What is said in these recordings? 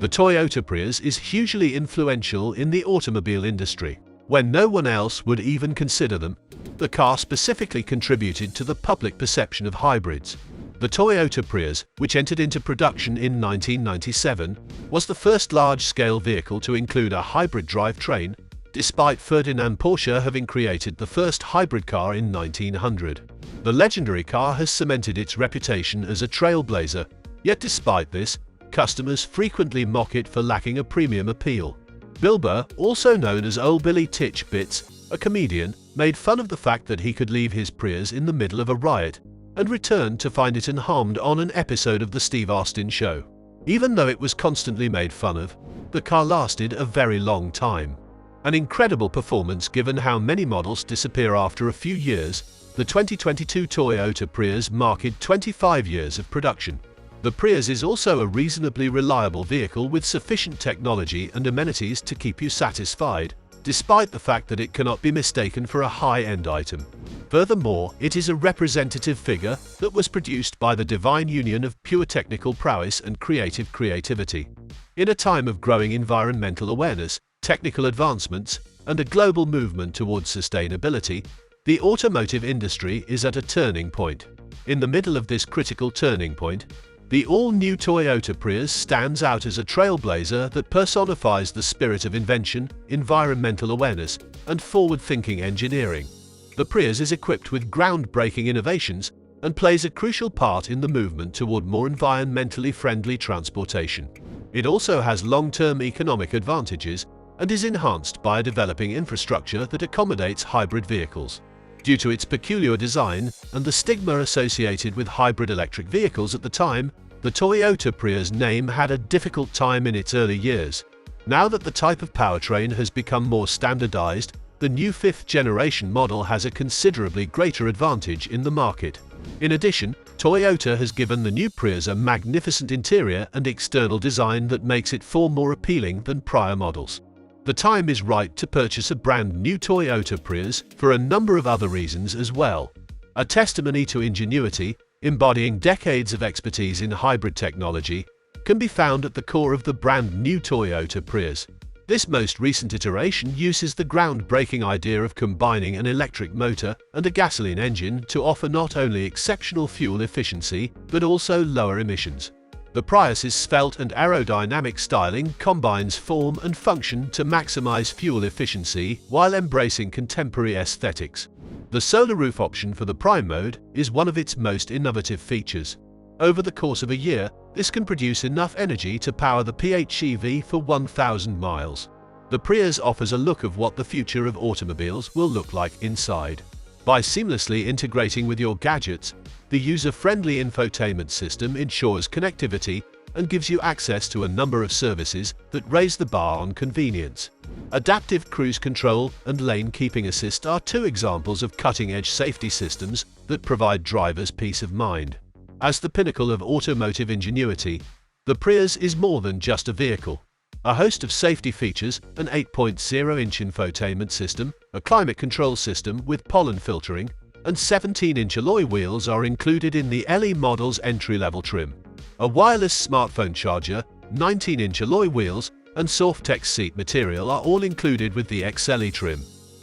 The Toyota Prius is hugely influential in the automobile industry. When no one else would even consider them, the car specifically contributed to the public perception of hybrids. The Toyota Prius, which entered into production in 1997, was the first large-scale vehicle to include a hybrid drivetrain, despite Ferdinand Porsche having created the first hybrid car in 1900. The legendary car has cemented its reputation as a trailblazer, yet despite this, customers frequently mock it for lacking a premium appeal. Burr, also known as Ol'Billy Titch Bits, a comedian, made fun of the fact that he could leave his Prius in the middle of a riot and return to find it unharmed on an episode of The Steve Austin Show. Even though it was constantly made fun of, the car lasted a very long time. An incredible performance given how many models disappear after a few years. The 2022 Toyota Prius marked 25 years of production. The Prius is also a reasonably reliable vehicle with sufficient technology and amenities to keep you satisfied, despite the fact that it cannot be mistaken for a high-end item. Furthermore, it is a representative figure that was produced by the divine union of pure technical prowess and creative creativity. In a time of growing environmental awareness, technical advancements, and a global movement towards sustainability, the automotive industry is at a turning point. In the middle of this critical turning point, the all-new Toyota Prius stands out as a trailblazer that personifies the spirit of invention, environmental awareness, and forward-thinking engineering. The Prius is equipped with groundbreaking innovations and plays a crucial part in the movement toward more environmentally friendly transportation. It also has long-term economic advantages and is enhanced by a developing infrastructure that accommodates hybrid vehicles. Due to its peculiar design and the stigma associated with hybrid electric vehicles at the time, the Toyota Prius name had a difficult time in its early years. Now that the type of powertrain has become more standardized, the new fifth-generation model has a considerably greater advantage in the market. In addition, Toyota has given the new Prius a magnificent interior and external design that makes it far more appealing than prior models. The time is right to purchase a brand new Toyota Prius for a number of other reasons as well. A testimony to ingenuity, embodying decades of expertise in hybrid technology, can be found at the core of the brand new Toyota Prius. This most recent iteration uses the groundbreaking idea of combining an electric motor and a gasoline engine to offer not only exceptional fuel efficiency but also lower emissions. The Prius's svelte and aerodynamic styling combines form and function to maximize fuel efficiency while embracing contemporary aesthetics. The solar roof option for the Prime mode is one of its most innovative features. Over the course of a year, this can produce enough energy to power the PHEV for 1,000 miles. The Prius offers a look of what the future of automobiles will look like inside. By seamlessly integrating with your gadgets, the user-friendly infotainment system ensures connectivity and gives you access to a number of services that raise the bar on convenience. Adaptive cruise control and lane keeping assist are two examples of cutting-edge safety systems that provide drivers peace of mind. As the pinnacle of automotive ingenuity, the Prius is more than just a vehicle. A host of safety features, an 8.0-inch infotainment system, a climate control system with pollen filtering, and 17-inch alloy wheels are included in the LE model's entry-level trim. A wireless smartphone charger, 19-inch alloy wheels, and Softex seat material are all included with the XLE trim.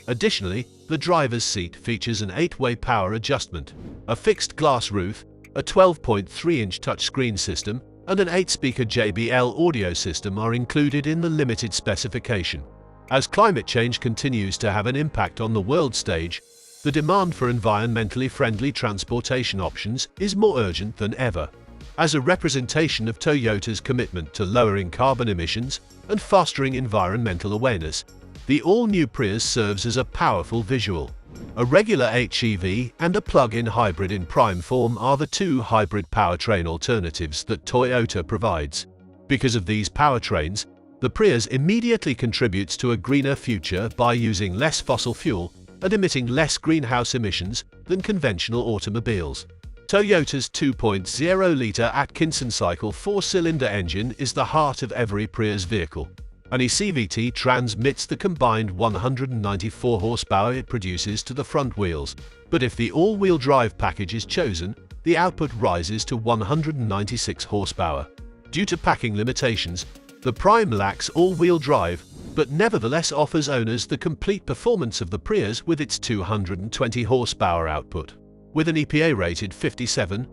Additionally, the driver's seat features an 8-way power adjustment, a fixed glass roof, a 12.3-inch touchscreen system, and an 8-speaker JBL audio system are included in the limited specification. As climate change continues to have an impact on the world stage, the demand for environmentally friendly transportation options is more urgent than ever. As a representation of Toyota's commitment to lowering carbon emissions and fostering environmental awareness, the all-new Prius serves as a powerful visual. A regular HEV and a plug-in hybrid in prime form are the two hybrid powertrain alternatives that Toyota provides. Because of these powertrains, the Prius immediately contributes to a greener future by using less fossil fuel and emitting less greenhouse emissions than conventional automobiles. Toyota's 2.0-litre Atkinson cycle 4-cylinder engine is the heart of every Prius vehicle. An eCVT transmits the combined 194 horsepower it produces to the front wheels, but if the all-wheel drive package is chosen, the output rises to 196 horsepower. Due to packing limitations, The Prime lacks all-wheel drive, but nevertheless offers owners the complete performance of the Prius with its 220 horsepower output. With an EPA-rated 57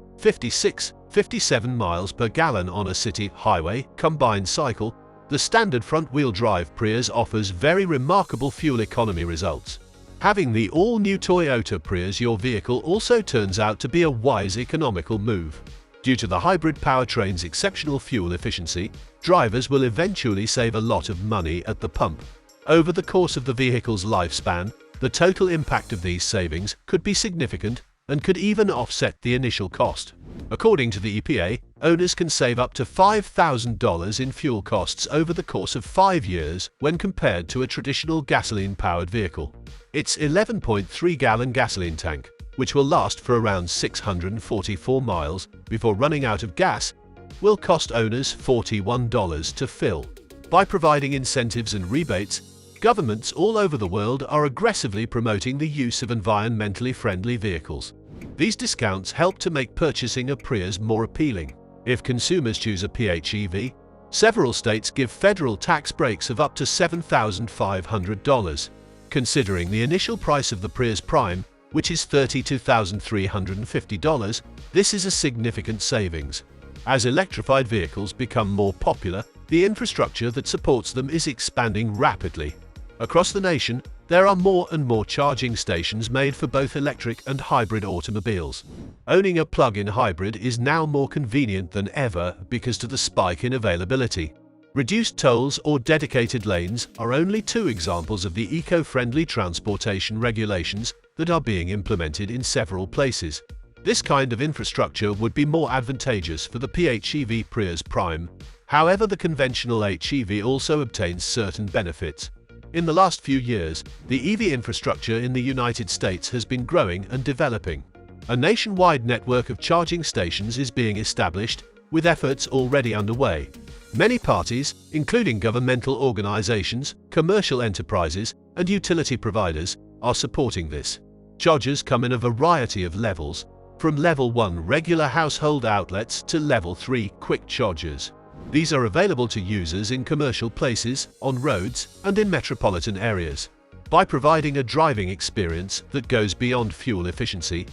miles per gallon on a city highway combined cycle, the standard front-wheel drive Prius offers very remarkable fuel economy results. Having the all-new Toyota Prius your vehicle also turns out to be a wise economical move. Due to the hybrid powertrain's exceptional fuel efficiency, drivers will eventually save a lot of money at the pump. Over the course of the vehicle's lifespan, the total impact of these savings could be significant and could even offset the initial cost. According to the EPA, owners can save up to $5,000 in fuel costs over the course of 5 years when compared to a traditional gasoline-powered vehicle. Its 11.3-gallon gasoline tank, which will last for around 644 miles before running out of gas, will cost owners $41 to fill. By providing incentives and rebates, governments all over the world are aggressively promoting the use of environmentally friendly vehicles. These discounts help to make purchasing a Prius more appealing. If consumers choose a PHEV, several states give federal tax breaks of up to $7,500. Considering the initial price of the Prius Prime, which is $32,350, this is a significant savings. As electrified vehicles become more popular, the infrastructure that supports them is expanding rapidly. Across the nation, there are more and more charging stations made for both electric and hybrid automobiles. Owning a plug-in hybrid is now more convenient than ever because of the spike in availability. Reduced tolls or dedicated lanes are only two examples of the eco-friendly transportation regulations that are being implemented in several places. This kind of infrastructure would be more advantageous for the PHEV Prius Prime. However, the conventional HEV also obtains certain benefits. In the last few years, the EV infrastructure in the United States has been growing and developing. A nationwide network of charging stations is being established, with efforts already underway. Many parties, including governmental organizations, commercial enterprises, and utility providers, are supporting this. Chargers come in a variety of levels, from Level 1 regular household outlets to Level 3 quick chargers. These are available to users in commercial places, on roads, and in metropolitan areas. By providing a driving experience that goes beyond fuel efficiency,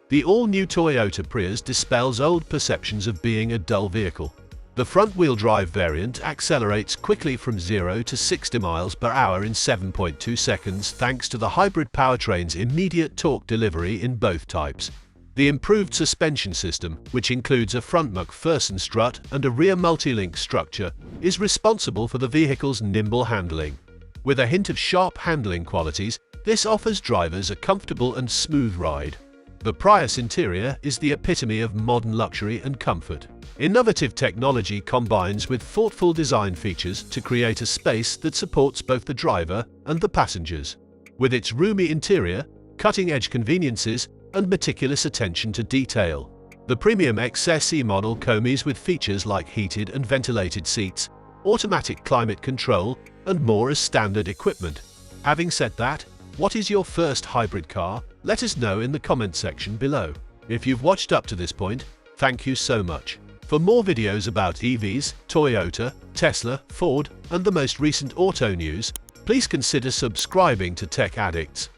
the all-new Toyota Prius dispels old perceptions of being a dull vehicle. The front-wheel drive variant accelerates quickly from 0 to 60 miles per hour in 7.2 seconds thanks to the hybrid powertrain's immediate torque delivery in both types. The improved suspension system, which includes a front McPherson strut and a rear multi-link structure, is responsible for the vehicle's nimble handling. With a hint of sharp handling qualities, this offers drivers a comfortable and smooth ride. The Prius interior is the epitome of modern luxury and comfort. Innovative technology combines with thoughtful design features to create a space that supports both the driver and the passengers. With its roomy interior, cutting-edge conveniences, and meticulous attention to detail, the premium XSE model comes with features like heated and ventilated seats, automatic climate control, and more as standard equipment. Having said that, what is your first hybrid car? Let us know in the comment section below. If you've watched up to this point, thank you so much. For more videos about EVs, Toyota, Tesla, Ford, and the most recent auto news, please consider subscribing to Tech Addicts.